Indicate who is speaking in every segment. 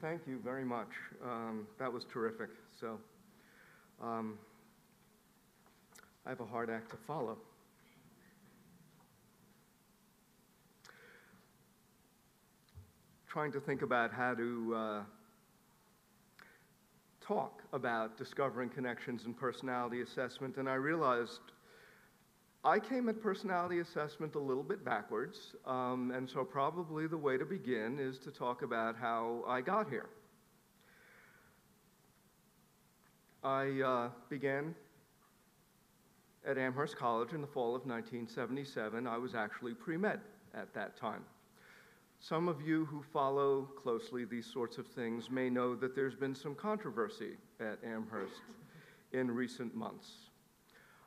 Speaker 1: Thank you very much. That was terrific. So, I have a hard act to follow. Trying to think about how to talk about discovering connections in personality assessment, and I realized I came at personality assessment a little bit backwards, and so probably the way to begin is to talk about how I got here. I began at Amherst College in the fall of 1977. I was actually pre-med at that time. Some of you who follow closely these sorts of things may know that there's been some controversy at Amherst in recent months.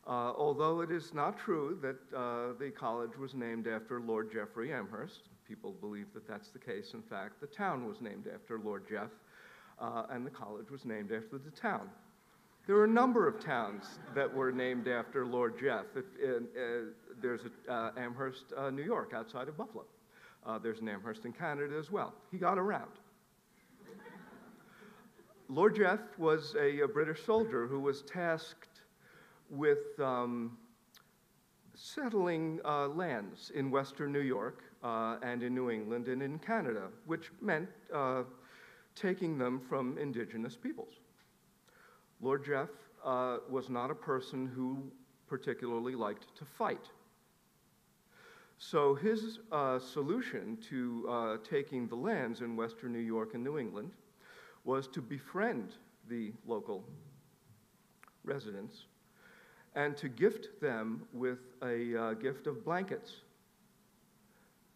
Speaker 1: Although it is not true that the college was named after Lord Jeffrey Amherst, people believe that that's the case. In fact, the town was named after Lord Jeff, and the college was named after the town. There are a number of towns that were named after Lord Jeff. There's Amherst, New York, outside of Buffalo. There's an Amherst in Canada as well. He got around. Lord Jeff was a British soldier who was tasked with settling lands in western New York and in New England and in Canada, which meant taking them from indigenous peoples. Lord Jeff was not a person who particularly liked to fight. So his solution to taking the lands in western New York and New England was to befriend the local residents and to gift them with a gift of blankets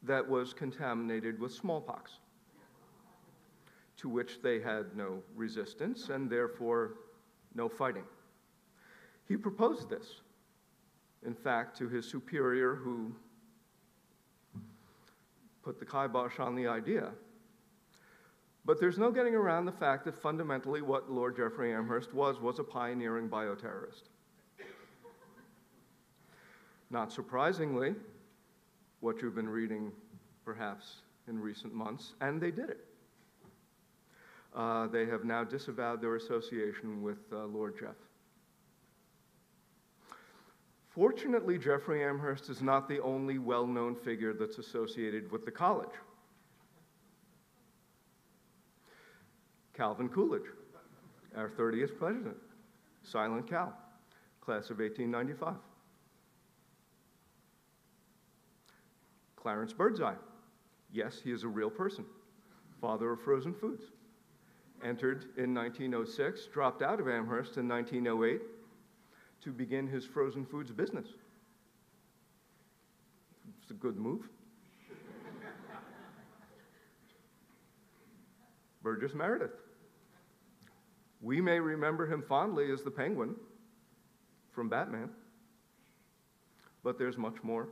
Speaker 1: that was contaminated with smallpox, to which they had no resistance and therefore no fighting. He proposed this, in fact, to his superior, who put the kibosh on the idea. But there's no getting around the fact that fundamentally what Lord Jeffrey Amherst was a pioneering bioterrorist. Not surprisingly, what you've been reading perhaps in recent months, and they did it. They have now disavowed their association with Lord Jeff. Fortunately, Jeffrey Amherst is not the only well-known figure that's associated with the college. Calvin Coolidge, our 30th president, Silent Cal, class of 1895. Clarence Birdseye, yes, he is a real person, father of frozen foods. Entered in 1906, dropped out of Amherst in 1908 to begin his frozen foods business. It's a good move. Burgess Meredith. We may remember him fondly as the Penguin from Batman, but there's much more.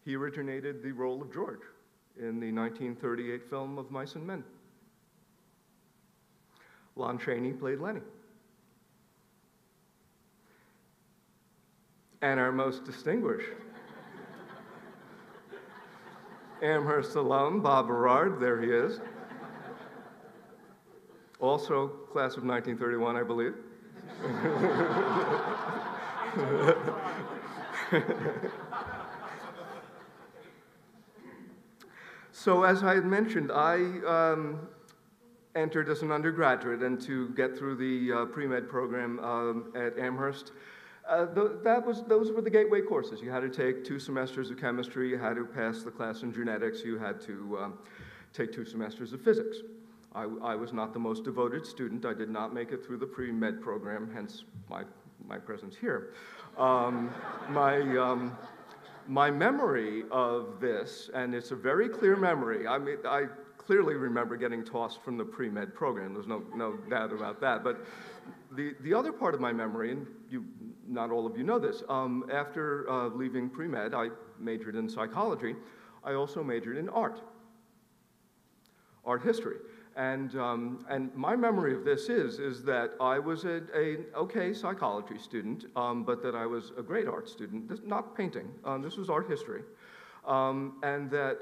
Speaker 1: He originated the role of George in the 1938 film of Mice and Men. Lon Chaney played Lenny. And our most distinguished Amherst alum, Bob Berard, there he is. Also class of 1931, I believe. So as I had mentioned, I entered as an undergraduate, and to get through the pre-med program at Amherst, those were the gateway courses. You had to take 2 semesters of chemistry, you had to pass the class in genetics, you had to take 2 semesters of physics. I was not the most devoted student. I did not make it through the pre-med program, hence my presence here. My memory of this, and it's a very clear memory, I mean, I clearly remember getting tossed from the pre-med program, there's no doubt about that, but the other part of my memory, and not all of you know this, after leaving pre-med, I majored in psychology. I also majored in art history. And my memory of this is that I was an okay psychology student, but that I was a great art student, not painting, this was art history. And that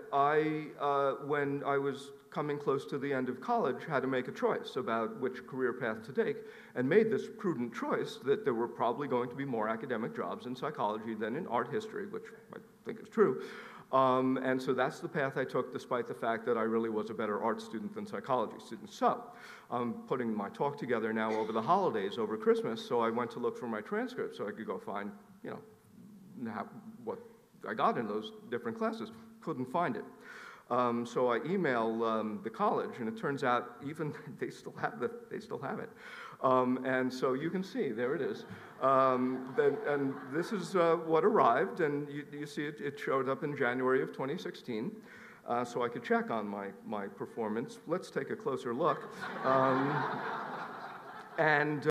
Speaker 1: when I was coming close to the end of college, had to make a choice about which career path to take, and made this prudent choice that there were probably going to be more academic jobs in psychology than in art history, which I think is true. And so that's the path I took, despite the fact that I really was a better art student than psychology student. So I'm putting my talk together now over the holidays, over Christmas, so I went to look for my transcript so I could go find, you know, what I got in those different classes. Couldn't find it. So I emailed the college, and it turns out even they still have it. And so you can see, there it is. And this is what arrived, and you see it showed up in January of 2016. So I could check on my performance. Let's take a closer look. And